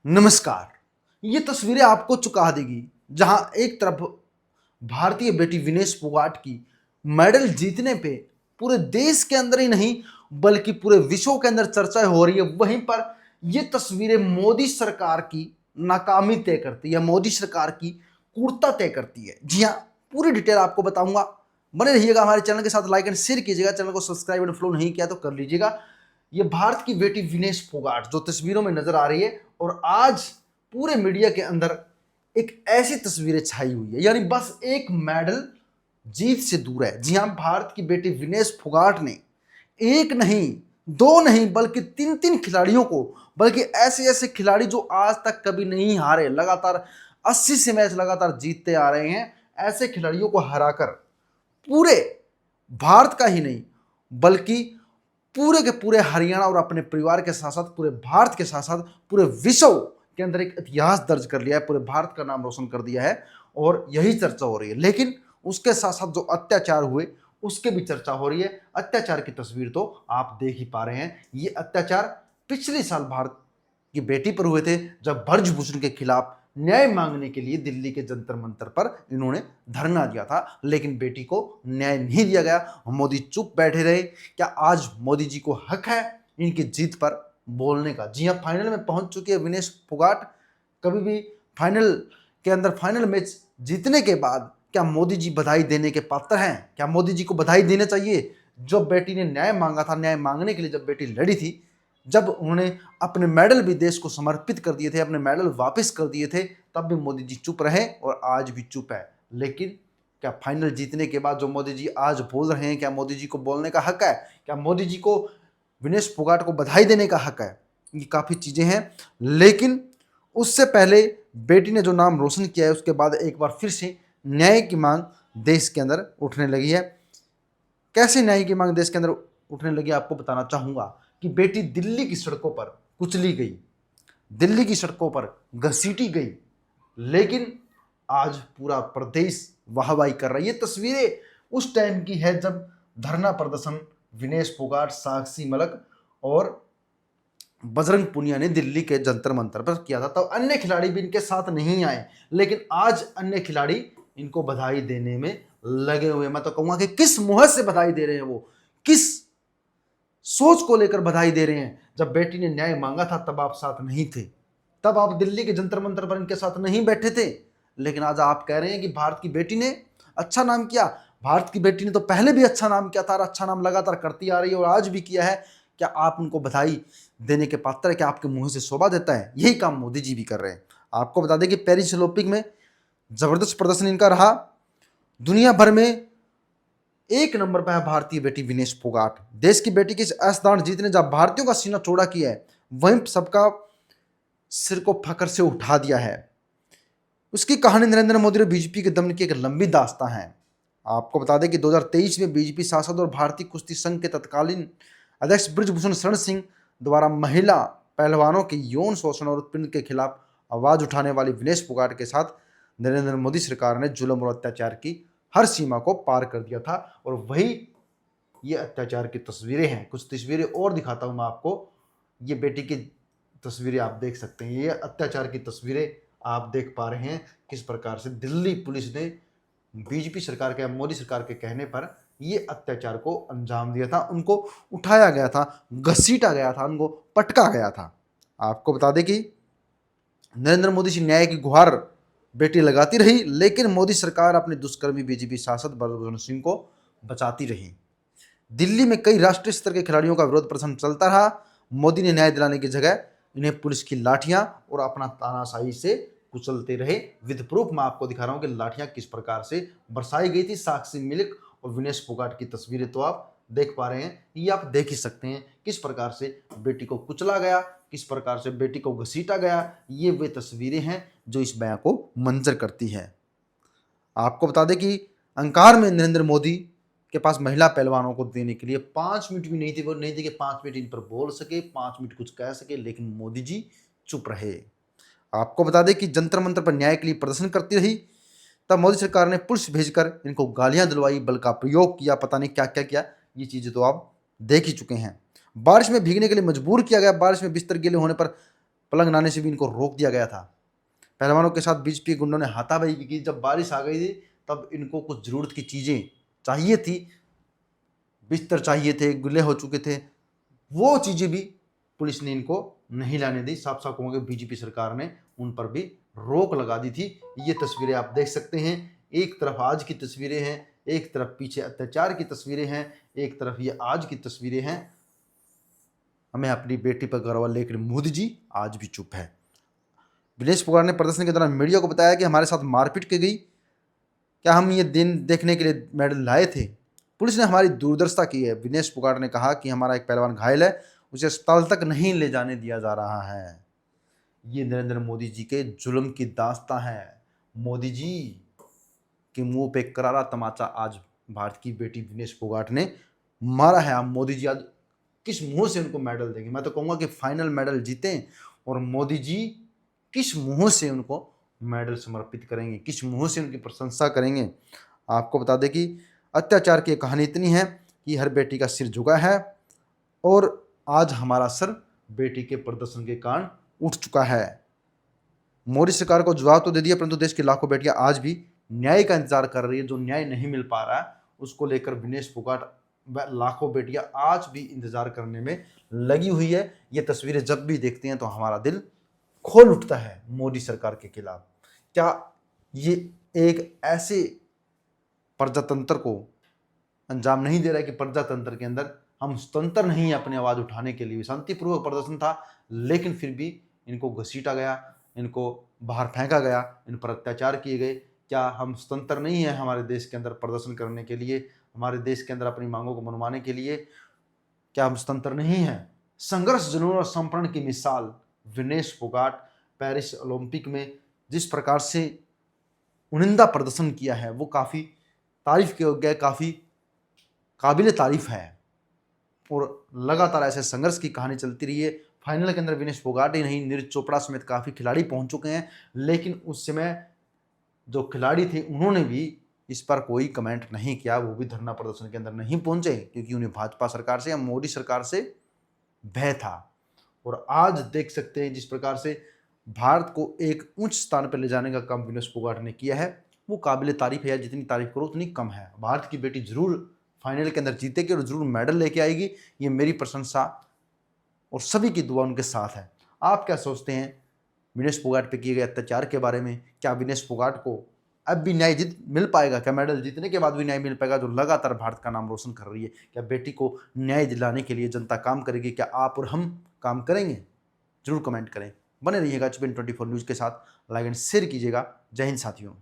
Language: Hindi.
नमस्कार। ये तस्वीरें आपको चौंका देगी, जहां एक तरफ भारतीय बेटी विनेश फोगाट की मेडल जीतने पे पूरे देश के अंदर ही नहीं बल्कि पूरे विश्व के अंदर चर्चा हो रही है, वहीं पर ये तस्वीरें मोदी सरकार की नाकामी तय करती है, मोदी सरकार की क्रूरता तय करती है। जी हाँ, पूरी डिटेल आपको बताऊंगा। बने रहिएगा हमारे चैनल के साथ, लाइक एंड शेयर कीजिएगा, चैनल को सब्सक्राइब एंड फॉलो नहीं किया तो कर लीजिएगा। ये भारत की बेटी विनेश फोगाट जो तस्वीरों में नजर आ रही है, और आज पूरे मीडिया के अंदर एक ऐसी तस्वीरें छाई हुई है, यानी बस एक मेडल जीत से दूर है। जी हां, भारत की बेटी विनेश फोगाट ने एक नहीं, दो नहीं, बल्कि तीन तीन खिलाड़ियों को, बल्कि ऐसे ऐसे खिलाड़ी जो आज तक कभी नहीं हारे, लगातार 80 से मैच लगातार जीतते आ रहे हैं, ऐसे खिलाड़ियों को हराकर पूरे भारत का ही नहीं बल्कि पूरे के पूरे हरियाणा और अपने परिवार के साथ साथ पूरे भारत के साथ साथ पूरे विश्व के अंदर एक इतिहास दर्ज कर लिया है, पूरे भारत का नाम रोशन कर दिया है, और यही चर्चा हो रही है। लेकिन उसके साथ साथ जो अत्याचार हुए उसके भी चर्चा हो रही है। अत्याचार की तस्वीर तो आप देख ही पा रहे हैं। ये अत्याचार पिछले साल भारत की बेटी पर हुए थे, जब ब्रजभूषण के खिलाफ न्याय मांगने के लिए दिल्ली के जंतर मंतर पर इन्होंने धरना दिया था, लेकिन बेटी को न्याय नहीं दिया गया। मोदी चुप बैठे रहे। क्या आज मोदी जी को हक है इनकी जीत पर बोलने का? जी हाँ, फाइनल में पहुंच चुकी है विनेश फोगाट। कभी भी फाइनल के अंदर फाइनल मैच जीतने के बाद क्या मोदी जी बधाई देने के पात्र हैं? क्या मोदी जी को बधाई देना चाहिए? जब बेटी ने न्याय मांगा था, न्याय मांगने के लिए जब बेटी लड़ी थी, जब उन्होंने अपने मेडल भी देश को समर्पित कर दिए थे, अपने मेडल वापस कर दिए थे, तब भी मोदी जी चुप रहे और आज भी चुप है। लेकिन क्या फाइनल जीतने के बाद जो मोदी जी आज बोल रहे हैं, क्या मोदी जी को बोलने का हक है? क्या मोदी जी को विनेश फोगाट को बधाई देने का हक है? ये काफ़ी चीज़ें हैं, लेकिन उससे पहले बेटी ने जो नाम रोशन किया है, उसके बाद एक बार फिर से न्याय की मांग देश के अंदर उठने लगी है। कैसे न्याय की मांग देश के अंदर उठने लगी, आपको बताना चाहूंगा कि बेटी दिल्ली की सड़कों पर कुचली गई, दिल्ली की सड़कों पर घसीटी गई, लेकिन आज पूरा प्रदेश वाहवाही कर रहा है। ये तस्वीरें उस टाइम की है जब धरना प्रदर्शन विनेश फोगाट, साक्षी मलिक और बजरंग पुनिया ने दिल्ली के जंतर मंतर पर किया था। तब अन्य खिलाड़ी भी इनके साथ नहीं आए, लेकिन आज अन्य खिलाड़ी इनको बधाई देने में लगे हुए। मैं तो कहूंगा कि किस मुहर से बधाई दे रहे हैं, वो किस सोच को लेकर बधाई दे रहे हैं। जब बेटी ने न्याय मांगा था तब आप साथ नहीं थे, तब आप दिल्ली के जंतर मंतर पर इनके साथ नहीं बैठे थे, लेकिन आज आप कह रहे हैं कि भारत की बेटी ने अच्छा नाम किया। भारत की बेटी ने तो पहले भी अच्छा नाम किया था और अच्छा नाम लगातार करती आ रही है और आज भी किया है। क्या आप उनको बधाई देने के पात्र है? क्या आपके मुंह से शोभा देता है? यही काम मोदी जी भी कर रहे हैं। आपको बता दें कि पेरिस ओलंपिक में जबरदस्त प्रदर्शन इनका रहा। दुनिया भर में एक नंबर पर है भारतीय बेटी विनेश फोगाट। देश की बेटी की इस असाधारण जीत ने जब भारतीयों का सीना चौड़ा किया है, वहीं सबका सिर को फकर से उठा दिया है। उसकी कहानी नरेंद्र मोदी और बीजेपी के दमन की एक लंबी दास्तां है। आपको बता दें कि 2023 में बीजेपी सांसद और भारतीय कुश्ती संघ के तत्कालीन अध्यक्ष ब्रजभूषण शरण सिंह द्वारा महिला पहलवानों के यौन शोषण और उत्पीड़न के खिलाफ आवाज उठाने वाली विनेश फोगाट के साथ नरेंद्र मोदी सरकार ने जुल्म और अत्याचार की हर सीमा को पार कर दिया था। और वही ये अत्याचार की तस्वीरें हैं। कुछ तस्वीरें और दिखाता हूं मैं आपको। ये बेटी की तस्वीरें आप देख सकते हैं, ये अत्याचार की तस्वीरें आप देख पा रहे हैं। किस प्रकार से दिल्ली पुलिस ने बीजेपी सरकार के, मोदी सरकार के कहने पर ये अत्याचार को अंजाम दिया था। उनको उठाया गया था, घसीटा गया था, उनको पटका गया था। आपको बता दें कि नरेंद्र मोदी से न्याय की गुहार बेटी लगाती रही, लेकिन मोदी सरकार अपने दुष्कर्मी बीजेपी सांसद ब्रजभूषण सिंह को बचाती रही। दिल्ली में कई राष्ट्रीय स्तर के खिलाड़ियों का विरोध प्रदर्शन चलता रहा। मोदी ने न्याय दिलाने की जगह इन्हें पुलिस की लाठियां और अपना तानाशाही से कुचलते रहे। विद प्रूफ मैं आपको दिखा रहा हूं कि लाठियां किस प्रकार से बरसाई गई थी। साक्षी मलिक और विनेश फोगाट की तस्वीरें तो आप देख पा रहे हैं। ये आप देख ही सकते हैं किस प्रकार से बेटी को कुचला गया, किस प्रकार से बेटी को घसीटा गया। ये वे तस्वीरें हैं जो इस बयान को मंजर करती है। आपको बता दें कि अंकार में नरेंद्र मोदी के पास महिला पहलवानों को देने के लिए 5 मिनट भी नहीं थे। वो नहीं थे कि 5 मिनट इन पर बोल सके, 5 मिनट कुछ कह सके, लेकिन मोदी जी चुप रहे। आपको बता दें कि जंतर मंतर पर न्याय के लिए प्रदर्शन करती रही। तब मोदी सरकार ने पुलिस भेजकर इनको गालियां दिलवाई, बल का प्रयोग किया, पता नहीं क्या क्या किया। ये चीज़ें तो आप देख ही चुके हैं। बारिश में भीगने के लिए मजबूर किया गया। बारिश में बिस्तर गीले होने पर पलंग नाने से भी इनको रोक दिया गया था। पहलवानों के साथ बीजेपी गुंडों ने हाथापाई भी की। जब बारिश आ गई थी तब इनको कुछ ज़रूरत की चीज़ें चाहिए थी, बिस्तर चाहिए थे, गिले हो चुके थे, वो चीज़ें भी पुलिस ने इनको नहीं लाने दी। साफ साफ कहूँगा बीजेपी सरकार ने उन पर भी रोक लगा दी थी। ये तस्वीरें आप देख सकते हैं, एक तरफ आज की तस्वीरें हैं, एक तरफ पीछे अत्याचार की तस्वीरें हैं, एक तरफ ये आज की तस्वीरें हैं। हमें अपनी बेटी पर गर्व है, लेकिन मोदी जी आज भी चुप है। विनेश फोगाट ने प्रदर्शन के दौरान मीडिया को बताया कि हमारे साथ मारपीट की गई, क्या हम ये दिन देखने के लिए मेडल लाए थे? पुलिस ने हमारी दूरदर्शिता की है। विनेश फोगाट ने कहा कि हमारा एक पहलवान घायल है, उसे अस्पताल तक नहीं ले जाने दिया जा रहा है। ये नरेंद्र मोदी जी के जुल्म की दास्तां है। मोदी जी के मुंह पे करारा तमाचा आज भारत की बेटी विनेश फोगाट ने मारा है। अब मोदी जी आज किस मुंह से उनको मेडल देंगे? मैं तो कहूँगा कि फाइनल मेडल जीतें और मोदी जी किस मुंह से उनको मेडल समर्पित करेंगे, किस मुंह से उनकी प्रशंसा करेंगे। आपको बता दें कि अत्याचार की कहानी इतनी है कि हर बेटी का सिर झुका है और आज हमारा सर बेटी के प्रदर्शन के कारण उठ चुका है। मोदी सरकार को जवाब तो दे दिया, परंतु देश की लाखों बेटियां आज भी न्याय का इंतजार कर रही है। जो न्याय नहीं मिल पा रहा है उसको लेकर विनेश फोगाट व लाखों बेटियां आज भी इंतजार करने में लगी हुई है। ये तस्वीरें जब भी देखते हैं तो हमारा दिल खोल उठता है मोदी सरकार के खिलाफ। क्या ये एक ऐसे प्रजातंत्र को अंजाम नहीं दे रहा है कि प्रजातंत्र के अंदर हम स्वतंत्र नहीं है अपनी आवाज़ उठाने के लिए? शांतिपूर्वक प्रदर्शन था, लेकिन फिर भी इनको घसीटा गया, इनको बाहर फेंका गया, इन पर अत्याचार किए गए। क्या हम स्वतंत्र नहीं है हमारे देश के अंदर प्रदर्शन करने के लिए, हमारे देश के अंदर अपनी मांगों को मनवाने के लिए? क्या हम स्वतंत्र नहीं हैं? संघर्ष, जुनून और समर्पण की मिसाल विनेश फोगाट पेरिस ओलंपिक में जिस प्रकार से उनिंदा प्रदर्शन किया है वो काफ़ी तारीफ के योग्य है, काफ़ी काबिल तारीफ है। और लगातार ऐसे संघर्ष की कहानी चलती रही है। फाइनल के अंदर विनेश फोगाट ही नहीं, नीरज चोपड़ा समेत काफ़ी खिलाड़ी पहुंच चुके हैं, लेकिन उस समय जो खिलाड़ी थे उन्होंने भी इस पर कोई कमेंट नहीं किया। वो भी धरना प्रदर्शन के अंदर नहीं पहुंचे क्योंकि उन्हें भाजपा सरकार से या मोदी सरकार से भय था। और आज देख सकते हैं जिस प्रकार से भारत को एक उच्च स्थान पर ले जाने का काम विनेश फोगाट ने किया है, वो काबिल तारीफ है। या जितनी तारीफ करो उतनी कम है। भारत की बेटी जरूर फाइनल के अंदर जीतेगी और जरूर मेडल लेके आएगी, ये मेरी प्रशंसा और सभी की दुआ उनके साथ है। आप क्या सोचते हैं विनेश फोगाट पे किए गए अत्याचार के बारे में? क्या विनेश फोगाट को अब भी न्याय मिल पाएगा? क्या मेडल जीतने के बाद भी न्याय मिल पाएगा, जो लगातार भारत का नाम रोशन कर रही है? क्या बेटी को न्याय दिलाने के लिए जनता काम करेगी? क्या आप और हम काम करेंगे? जरूर कमेंट करें। बने रहिएगा HBN 24 न्यूज़ के साथ। लाइक एंड शेयर कीजिएगा। जय हिंद साथियों।